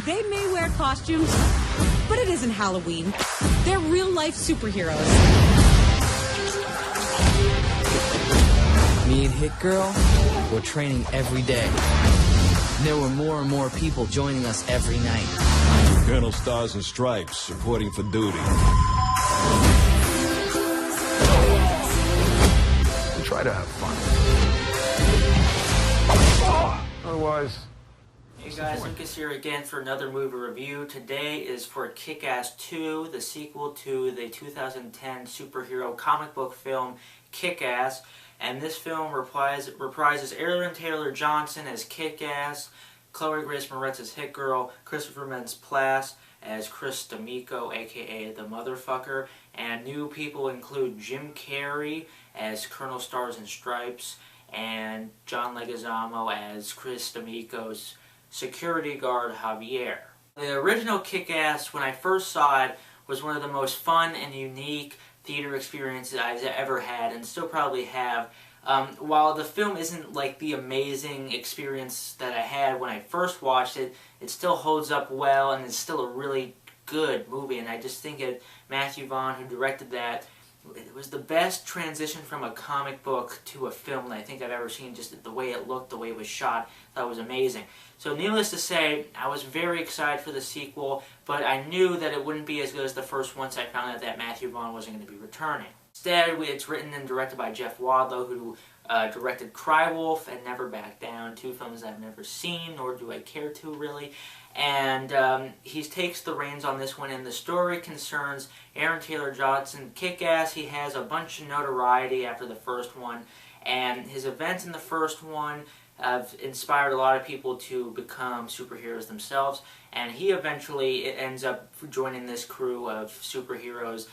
They may wear costumes, but it isn't Halloween. They're real-life superheroes. Me and Hit Girl, we're training every day. There were more and more people joining us every night. Colonel Stars and Stripes, reporting for duty. We try to have fun. Otherwise... Hey guys, Lucas here again for another movie review. Today is for Kick-Ass 2, the sequel to the 2010 superhero comic book film Kick-Ass. And this film reprises Aaron Taylor Johnson as Kick-Ass, Chloe Grace Moretz as Hit Girl, Christopher Mintz-Plasse as Chris D'Amico, aka the Motherfucker, and new people include Jim Carrey as Colonel Stars and Stripes, and John Leguizamo as Chris D'Amico's security guard Javier. The original Kick-Ass, when I first saw it, was one of the most fun and unique theater experiences I've ever had, and still probably have. While the film isn't like the amazing experience that I had when I first watched it, it still holds up well and it's still a really good movie, and I just think that Matthew Vaughn, who directed that, it was the best transition from a comic book to a film that I think I've ever seen. Just the way it looked, the way it was shot, I thought it was amazing. So needless to say, I was very excited for the sequel, but I knew that it wouldn't be as good as the first once I found out that Matthew Vaughn wasn't going to be returning. Instead, it's written and directed by Jeff Wadlow, who directed Cry Wolf and Never Back Down, two films I've never seen, nor do I care to really. And he takes the reins on this one, and the story concerns Aaron Taylor Johnson, Kick-Ass. He has a bunch of notoriety after the first one, and his events in the first one have inspired a lot of people to become superheroes themselves, and he eventually ends up joining this crew of superheroes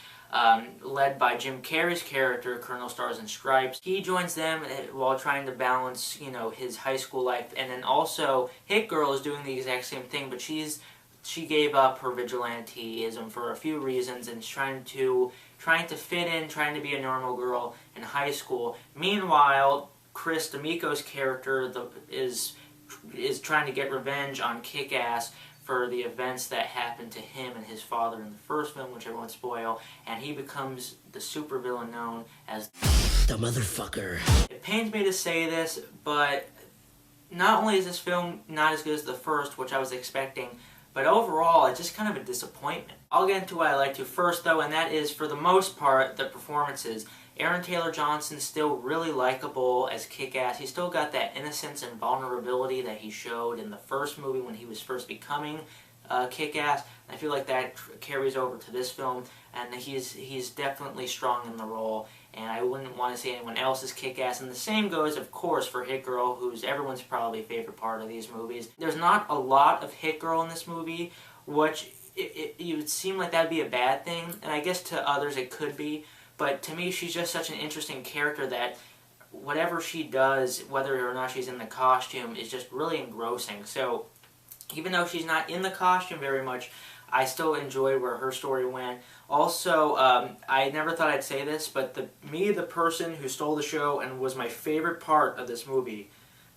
led by Jim Carrey's character, Colonel Stars and Stripes. He joins them while trying to balance, his high school life, and then also Hit Girl is doing the exact same thing, but she gave up her vigilanteism for a few reasons and is trying to fit in, trying to be a normal girl in high school. Meanwhile, Chris D'Amico's character is trying to get revenge on Kick-Ass for the events that happened to him and his father in the first film, which I won't spoil, and he becomes the supervillain known as The Motherfucker. It pains me to say this, but not only is this film not as good as the first, which I was expecting, but overall it's just kind of a disappointment. I'll get into what I like to first though, and that is, for the most part, the performances. Aaron Taylor Johnson's still really likable as Kick-Ass. He's still got that innocence and vulnerability that he showed in the first movie when he was first becoming Kick-Ass. I feel like that carries over to this film, and he's definitely strong in the role, and I wouldn't want to say anyone else is Kick-Ass. And the same goes, of course, for Hit Girl, who's everyone's probably favorite part of these movies. There's not a lot of Hit Girl in this movie, which it would seem like that'd be a bad thing, and I guess to others it could be. But to me, she's just such an interesting character that whatever she does, whether or not she's in the costume, is just really engrossing. So even though she's not in the costume very much, I still enjoyed where her story went. Also, I never thought I'd say this, but the person who stole the show and was my favorite part of this movie,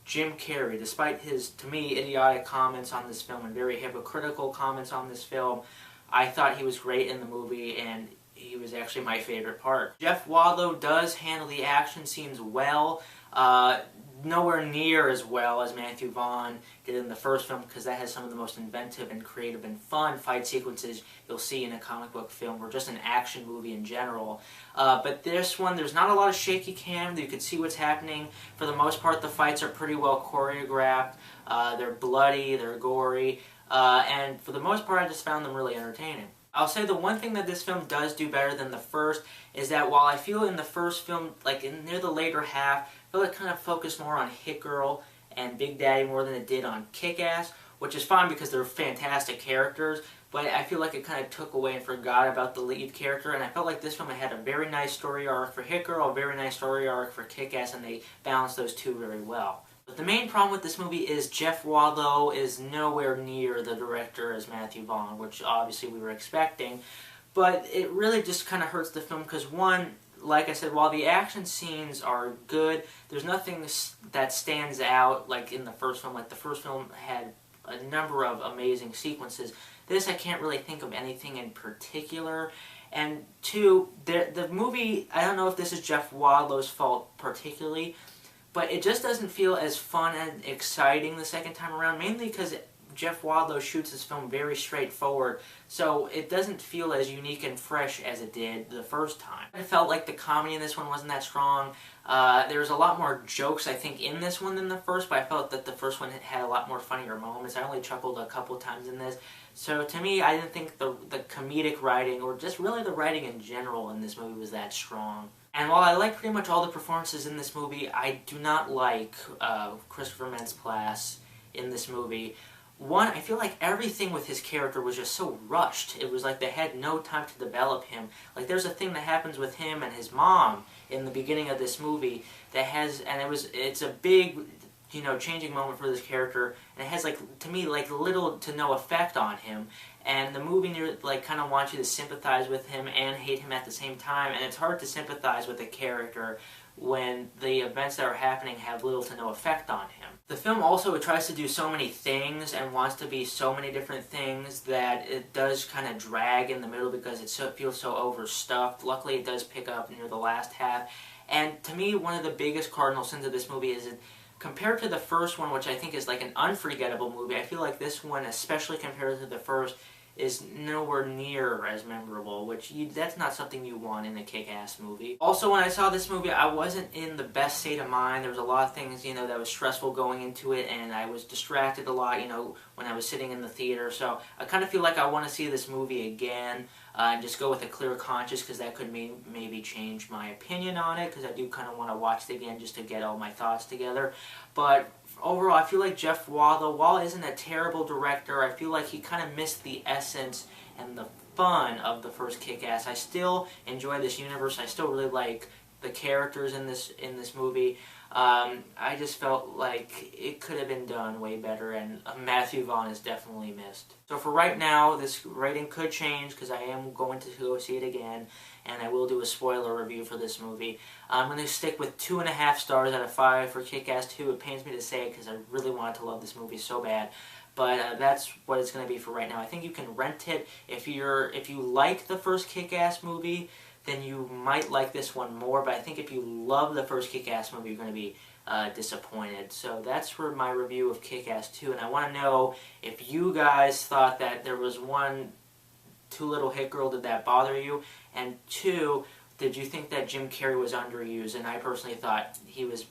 Jim Carrey, despite his, to me, idiotic comments on this film and very hypocritical comments on this film, I thought he was great in the movie, and he was actually my favorite part. Jeff Wadlow does handle the action scenes well, nowhere near as well as Matthew Vaughn did in the first film, because that has some of the most inventive and creative and fun fight sequences you'll see in a comic book film, or just an action movie in general. But this one, there's not a lot of shaky cam. You can see what's happening. For the most part, the fights are pretty well choreographed. They're bloody, they're gory, and for the most part, I just found them really entertaining. I'll say the one thing that this film does do better than the first is that while I feel in the first film, like near the later half, I feel it kind of focused more on Hit Girl and Big Daddy more than it did on Kick-Ass, which is fine because they're fantastic characters, but I feel like it kind of took away and forgot about the lead character, and I felt like this film had a very nice story arc for Hit Girl, a very nice story arc for Kick-Ass, and they balanced those two very well. But the main problem with this movie is Jeff Wadlow is nowhere near the director as Matthew Vaughn, which obviously we were expecting. But it really just kind of hurts the film because, one, like I said, while the action scenes are good, there's nothing that stands out like in the first film. Like the first film had a number of amazing sequences. This, I can't really think of anything in particular. And two, the movie, I don't know if this is Jeff Wadlow's fault particularly, but it just doesn't feel as fun and exciting the second time around, mainly because Jeff Wadlow shoots his film very straightforward, so it doesn't feel as unique and fresh as it did the first time. I felt like the comedy in this one wasn't that strong. There was a lot more jokes, I think, in this one than the first, but I felt that the first one had a lot more funnier moments. I only chuckled a couple times in this. So to me, I didn't think the comedic writing, or just really the writing in general in this movie, was that strong. And while I like pretty much all the performances in this movie, I do not like Christopher Mintz-Plasse in this movie. One, I feel like everything with his character was just so rushed. It was like they had no time to develop him. Like, there's a thing that happens with him and his mom in the beginning of this movie that has, and it's a big, you know, changing moment for this character, and it has, like, to me, like, little to no effect on him. And the movie, like, kind of wants you to sympathize with him and hate him at the same time, and it's hard to sympathize with a character when the events that are happening have little to no effect on him. The film also tries to do so many things and wants to be so many different things that it does kind of drag in the middle because it feels so overstuffed. Luckily, it does pick up near the last half. And to me, one of the biggest cardinal sins of this movie is that compared to the first one, which I think is like an unforgettable movie, I feel like this one, especially compared to the first, is nowhere near as memorable, which that's not something you want in a kick-ass movie. Also, when I saw this movie, I wasn't in the best state of mind. There was a lot of things, you know, that was stressful going into it, and I was distracted a lot, you know, when I was sitting in the theater. So I kind of feel like I want to see this movie again and just go with a clear conscience, because that could maybe change my opinion on it, because I do kind of want to watch it again just to get all my thoughts together. But overall, I feel like Jeff Wadlow, while isn't a terrible director, I feel like he kind of missed the essence and the fun of the first Kick-Ass. I still enjoy this universe. I still really like the characters in this movie. I just felt like it could have been done way better, and Matthew Vaughn is definitely missed. So for right now, this rating could change because I am going to go see it again, and I will do a spoiler review for this movie. I'm going to stick with 2.5 stars out of 5 for Kick-Ass 2. It pains me to say it because I really wanted to love this movie so bad. But that's what it's going to be for right now. I think you can rent it. If you like the first Kick-Ass movie, then you might like this one more. But I think if you love the first Kick-Ass movie, you're going to be disappointed. So that's for my review of Kick-Ass 2. And I want to know if you guys thought that there was too little hit girl, did that bother you? And 2, did you think that Jim Carrey was underused? And I personally thought he was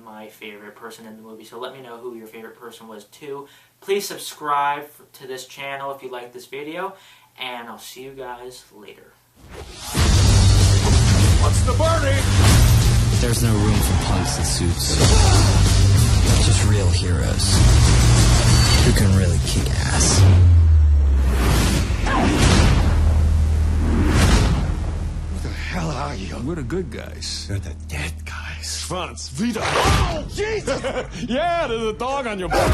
my favorite person in the movie. So let me know who your favorite person was too. Please subscribe to this channel if you like this video. And I'll see you guys later. What's the birdie? There's no room for punks in suits. Just real heroes who can really kick ass. Who the hell are you? We're the good guys. They're the dead guys. Franz, wieder. Oh, Jesus! Yeah, there's a dog on your back.